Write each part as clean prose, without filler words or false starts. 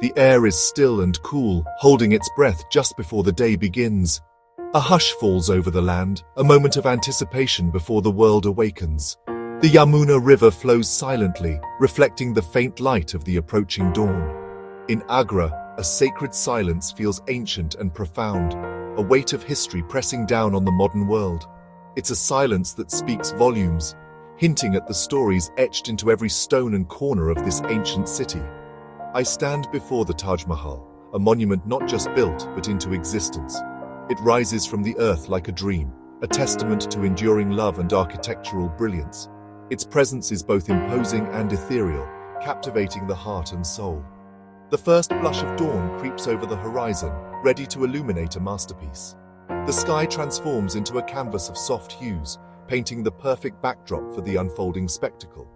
The air is still and cool, holding its breath just before the day begins. A hush falls over the land, a moment of anticipation before the world awakens. The Yamuna River flows silently, reflecting the faint light of the approaching dawn. In Agra, a sacred silence feels ancient and profound, a weight of history pressing down on the modern world. It's a silence that speaks volumes, hinting at the stories etched into every stone and corner of this ancient city. I stand before the Taj Mahal, a monument not just built but into existence. It rises from the earth like a dream, a testament to enduring love and architectural brilliance. Its presence is both imposing and ethereal, captivating the heart and soul. The first blush of dawn creeps over the horizon, ready to illuminate a masterpiece. The sky transforms into a canvas of soft hues, painting the perfect backdrop for the unfolding spectacle.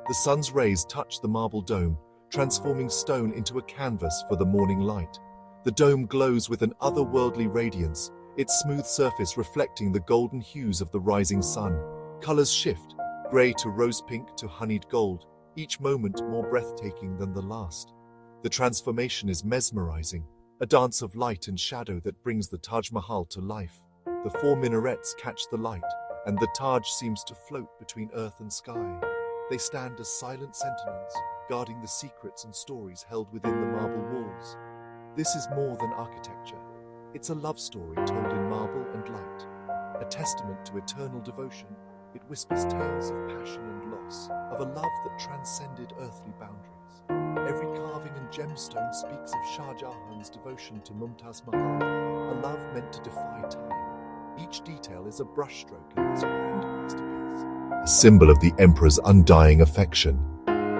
The sun's rays touch the marble dome, transforming stone into a canvas for the morning light. The dome glows with an otherworldly radiance, its smooth surface reflecting the golden hues of the rising sun. Colors shift, gray to rose-pink to honeyed gold, each moment more breathtaking than the last. The transformation is mesmerizing, a dance of light and shadow that brings the Taj Mahal to life. The 4 minarets catch the light, and the Taj seems to float between earth and sky. They stand as silent sentinels, guarding the secrets and stories held within the marble walls. This is more than architecture. It's a love story told in marble and light. A testament to eternal devotion, it whispers tales of passion and loss, of a love that transcended earthly boundaries. Every carving and gemstone speaks of Shah Jahan's devotion to Mumtaz Mahal, a love meant to defy time. Each detail is a brushstroke in this grand masterpiece, a symbol of the emperor's undying affection.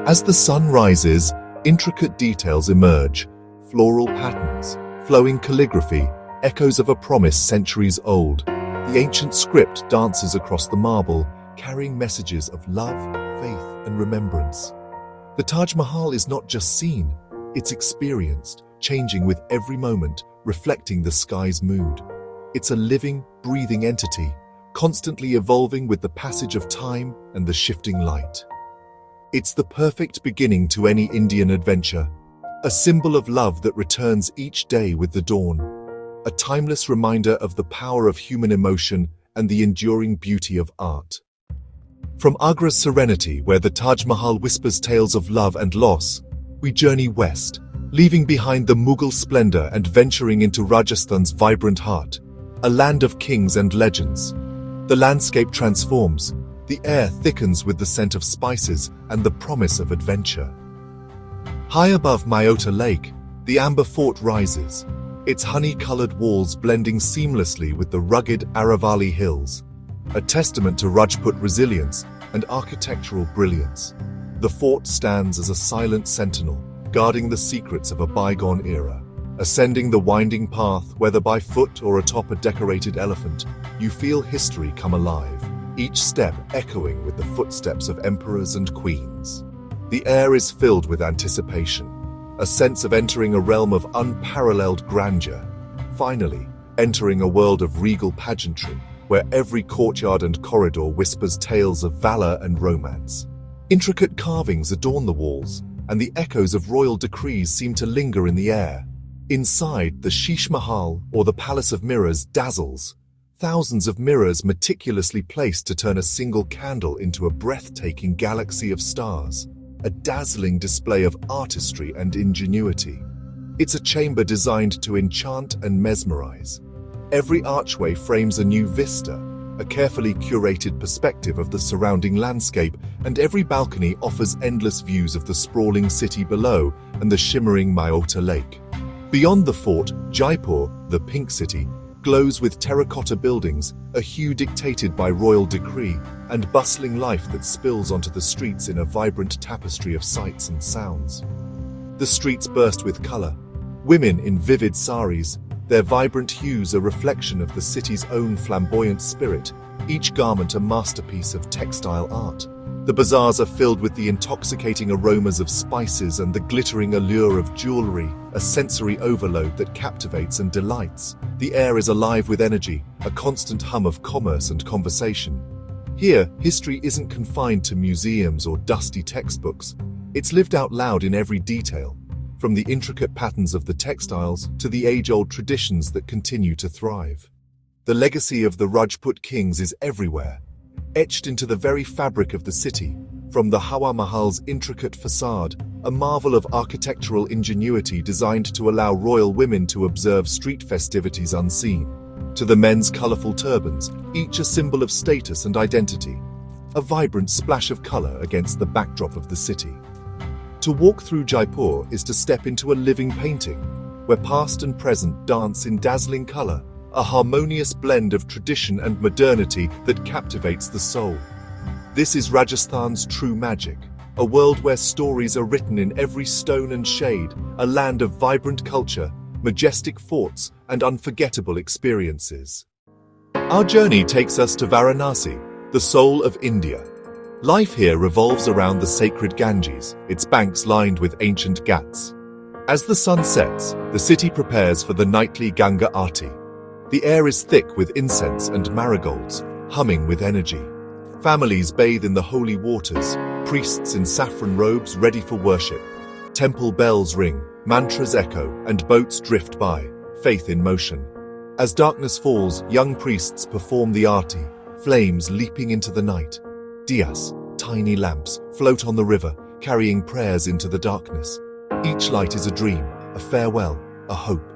As the sun rises, intricate details emerge, floral patterns, flowing calligraphy, echoes of a promise centuries old. The ancient script dances across the marble, carrying messages of love, faith, and remembrance. The Taj Mahal is not just seen, it's experienced, changing with every moment, reflecting the sky's mood. It's a living, breathing entity, constantly evolving with the passage of time and the shifting light. It's the perfect beginning to any Indian adventure, a symbol of love that returns each day with the dawn, a timeless reminder of the power of human emotion and the enduring beauty of art. From Agra's serenity, where the Taj Mahal whispers tales of love and loss, we journey west, leaving behind the Mughal splendor and venturing into Rajasthan's vibrant heart, a land of kings and legends. The landscape transforms, the air thickens with the scent of spices and the promise of adventure. High above Myota Lake, the Amber Fort rises, its honey-colored walls blending seamlessly with the rugged Aravalli hills, a testament to Rajput resilience and architectural brilliance. The fort stands as a silent sentinel, guarding the secrets of a bygone era. Ascending the winding path, whether by foot or atop a decorated elephant, you feel history come alive, each step echoing with the footsteps of emperors and queens. The air is filled with anticipation, a sense of entering a realm of unparalleled grandeur. Finally, entering a world of regal pageantry, where every courtyard and corridor whispers tales of valor and romance. Intricate carvings adorn the walls, and the echoes of royal decrees seem to linger in the air. Inside, the Sheesh Mahal, or the Palace of Mirrors, dazzles. Thousands of mirrors meticulously placed to turn a single candle into a breathtaking galaxy of stars, a dazzling display of artistry and ingenuity. It's a chamber designed to enchant and mesmerize. Every archway frames a new vista, a carefully curated perspective of the surrounding landscape, and every balcony offers endless views of the sprawling city below and the shimmering Myota Lake. Beyond the fort, Jaipur, the Pink City, glows with terracotta buildings, a hue dictated by royal decree, and bustling life that spills onto the streets in a vibrant tapestry of sights and sounds. The streets burst with color. Women in vivid saris, their vibrant hues a reflection of the city's own flamboyant spirit, each garment a masterpiece of textile art. The bazaars are filled with the intoxicating aromas of spices and the glittering allure of jewelry, a sensory overload that captivates and delights. The air is alive with energy, a constant hum of commerce and conversation. Here, history isn't confined to museums or dusty textbooks. It's lived out loud in every detail. from the intricate patterns of the textiles to the age-old traditions that continue to thrive. The legacy of the Rajput kings is everywhere, etched into the very fabric of the city, from the Taj Mahal's intricate facade, a marvel of architectural ingenuity designed to allow royal women to observe street festivities unseen, to the men's colorful turbans, each a symbol of status and identity, a vibrant splash of color against the backdrop of the city. To walk through Jaipur is to step into a living painting, where past and present dance in dazzling color, a harmonious blend of tradition and modernity that captivates the soul. This is Rajasthan's true magic, a world where stories are written in every stone and shade, a land of vibrant culture, majestic forts, and unforgettable experiences. Our journey takes us to Varanasi, the soul of India. Life here revolves around the sacred Ganges, its banks lined with ancient ghats. As the sun sets, the city prepares for the nightly Ganga Aarti. The air is thick with incense and marigolds, humming with energy. Families bathe in the holy waters, priests in saffron robes ready for worship. Temple bells ring, mantras echo, and boats drift by, faith in motion. As darkness falls, young priests perform the aarti, flames leaping into the night. Diyas, tiny lamps, float on the river, carrying prayers into the darkness. Each light is a dream, a farewell, a hope.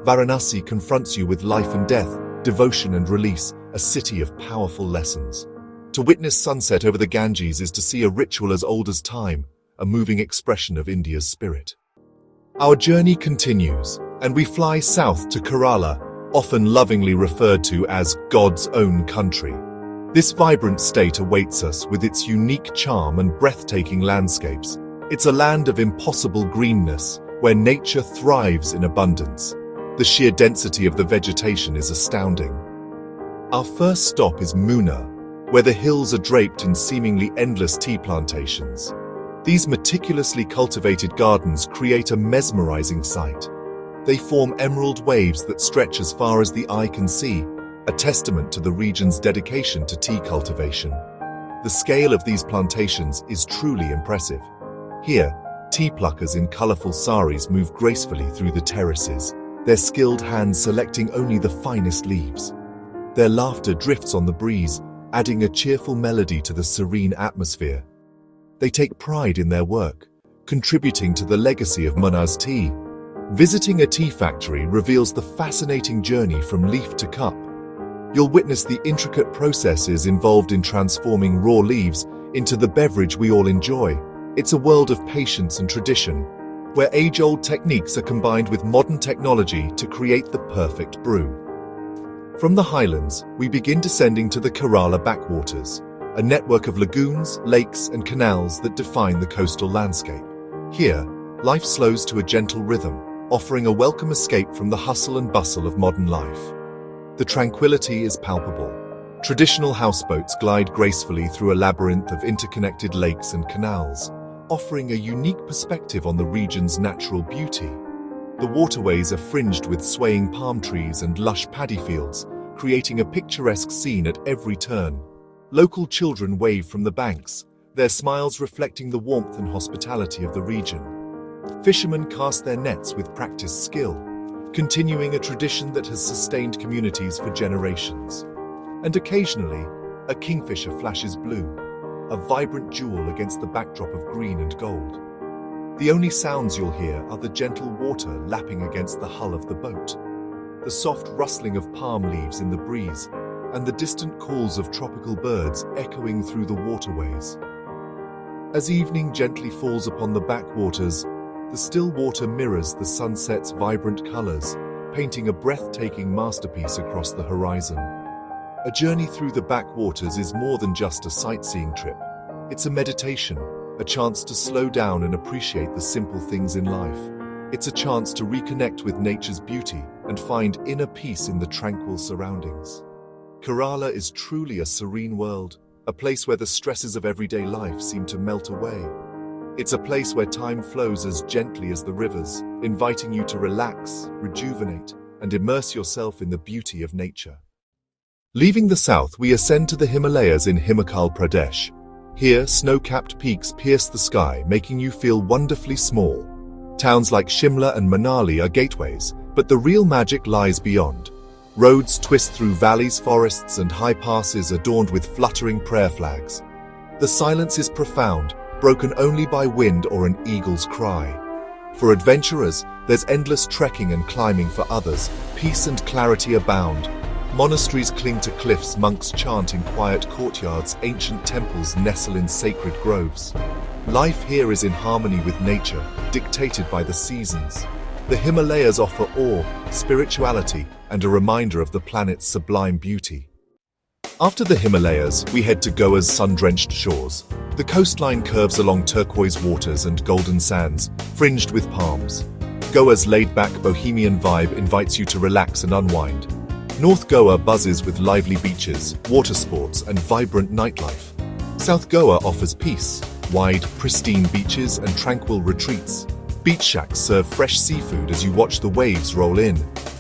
Varanasi confronts you with life and death, devotion and release, a city of powerful lessons. To witness sunset over the Ganges is to see a ritual as old as time, a moving expression of India's spirit. Our journey continues, and we fly south to Kerala, often lovingly referred to as God's own country. This vibrant state awaits us with its unique charm and breathtaking landscapes. It's a land of impossible greenness, where nature thrives in abundance. The sheer density of the vegetation is astounding. Our first stop is Munnar, where the hills are draped in seemingly endless tea plantations. These meticulously cultivated gardens create a mesmerizing sight. They form emerald waves that stretch as far as the eye can see, a testament to the region's dedication to tea cultivation. The scale of these plantations is truly impressive. Here, tea pluckers in colorful saris move gracefully through the terraces, their skilled hands selecting only the finest leaves. Their laughter drifts on the breeze, adding a cheerful melody to the serene atmosphere. They take pride in their work, contributing to the legacy of Munnar's tea. Visiting a tea factory reveals the fascinating journey from leaf to cup. You'll witness the intricate processes involved in transforming raw leaves into the beverage we all enjoy. It's a world of patience and tradition, where age-old techniques are combined with modern technology to create the perfect brew. From the highlands, we begin descending to the Kerala backwaters, a network of lagoons, lakes, and canals that define the coastal landscape. Here, life slows to a gentle rhythm, offering a welcome escape from the hustle and bustle of modern life. The tranquility is palpable. Traditional houseboats glide gracefully through a labyrinth of interconnected lakes and canals, offering a unique perspective on the region's natural beauty. The waterways are fringed with swaying palm trees and lush paddy fields, creating a picturesque scene at every turn. Local children wave from the banks, their smiles reflecting the warmth and hospitality of the region. Fishermen cast their nets with practiced skill, continuing a tradition that has sustained communities for generations. And occasionally, a kingfisher flashes blue, a vibrant jewel against the backdrop of green and gold. The only sounds you'll hear are the gentle water lapping against the hull of the boat, the soft rustling of palm leaves in the breeze, and the distant calls of tropical birds echoing through the waterways. As evening gently falls upon the backwaters, the still water mirrors the sunset's vibrant colors, painting a breathtaking masterpiece across the horizon. A journey through the backwaters is more than just a sightseeing trip. It's a meditation, a chance to slow down and appreciate the simple things in life. It's a chance to reconnect with nature's beauty and find inner peace in the tranquil surroundings. Kerala is truly a serene world, a place where the stresses of everyday life seem to melt away. It's a place where time flows as gently as the rivers, inviting you to relax, rejuvenate, and immerse yourself in the beauty of nature. Leaving the south, we ascend to the Himalayas in Himachal, Pradesh. Here, snow-capped peaks pierce the sky, making you feel wonderfully small. Towns like Shimla and Manali are gateways, but the real magic lies beyond. Roads twist through valleys, forests, and high passes adorned with fluttering prayer flags. The silence is profound, broken only by wind or an eagle's cry. For adventurers, there's endless trekking and climbing. For others, peace and clarity abound. Monasteries cling to cliffs, monks chant in quiet courtyards, ancient temples nestle in sacred groves. Life here is in harmony with nature, dictated by the seasons. The Himalayas offer awe, spirituality, and a reminder of the planet's sublime beauty. After the Himalayas, we head to Goa's sun-drenched shores. The coastline curves along turquoise waters and golden sands, fringed with palms. Goa's laid-back bohemian vibe invites you to relax and unwind. North Goa buzzes with lively beaches, water sports, and vibrant nightlife. South Goa offers peace, wide, pristine beaches and tranquil retreats. Beach shacks serve fresh seafood as you watch the waves roll in.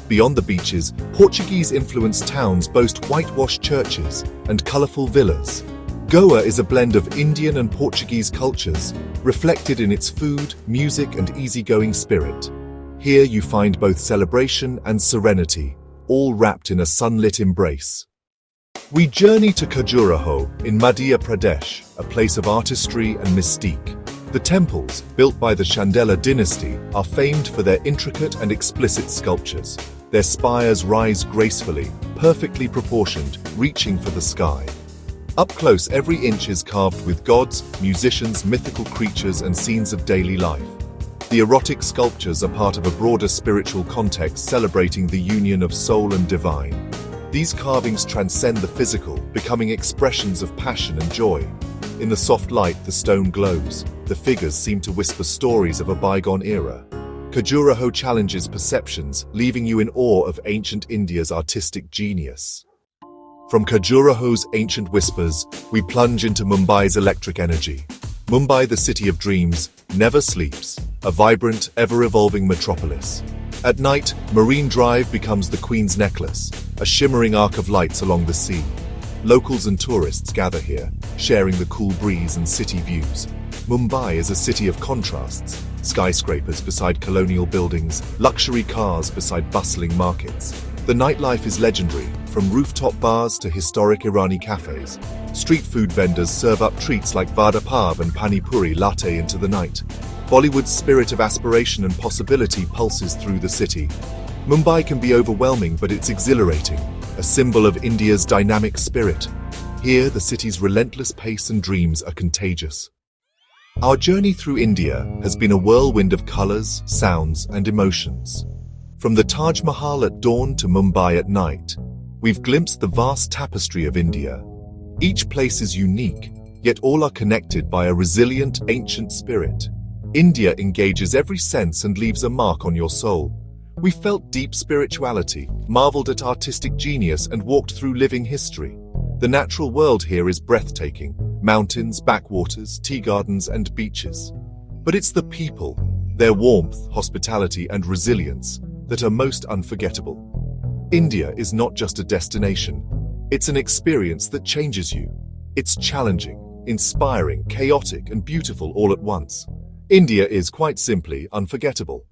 Beyond the beaches, Portuguese-influenced towns boast whitewashed churches and colorful villas. Goa is a blend of Indian and Portuguese cultures, reflected in its food, music, and easygoing spirit. Here you find both celebration and serenity, all wrapped in a sunlit embrace. We journey to Khajuraho in Madhya Pradesh, a place of artistry and mystique. The temples, built by the Chandela dynasty, are famed for their intricate and explicit sculptures. Their spires rise gracefully, perfectly proportioned, reaching for the sky. Up close, every inch is carved with gods, musicians, mythical creatures, and scenes of daily life. The erotic sculptures are part of a broader spiritual context celebrating the union of soul and divine. These carvings transcend the physical, becoming expressions of passion and joy. In the soft light, the stone glows. The figures seem to whisper stories of a bygone era. Khajuraho challenges perceptions, leaving you in awe of ancient India's artistic genius. From Khajuraho's ancient whispers, we plunge into Mumbai's electric energy. Mumbai, the city of dreams, never sleeps, a vibrant, ever-evolving metropolis. At night, Marine Drive becomes the Queen's Necklace, a shimmering arc of lights along the sea. Locals and tourists gather here, sharing the cool breeze and city views. Mumbai is a city of contrasts, skyscrapers beside colonial buildings, luxury cars beside bustling markets. The nightlife is legendary, from rooftop bars to historic Irani cafes. Street food vendors serve up treats like vada pav and pani puri latte into the night. Bollywood's spirit of aspiration and possibility pulses through the city. Mumbai can be overwhelming, but it's exhilarating, a symbol of India's dynamic spirit. Here, the city's relentless pace and dreams are contagious. Our journey through India has been a whirlwind of colors, sounds, and emotions. From the Taj Mahal at dawn to Mumbai at night, we've glimpsed the vast tapestry of India. Each place is unique, yet all are connected by a resilient, ancient spirit. India engages every sense and leaves a mark on your soul. We felt deep spirituality, marveled at artistic genius, and walked through living history. The natural world here is breathtaking: mountains, backwaters, tea gardens, and beaches. But it's the people, their warmth, hospitality, and resilience that are most unforgettable. India is not just a destination. It's an experience that changes you. It's challenging, inspiring, chaotic, and beautiful all at once. India is, quite simply, unforgettable.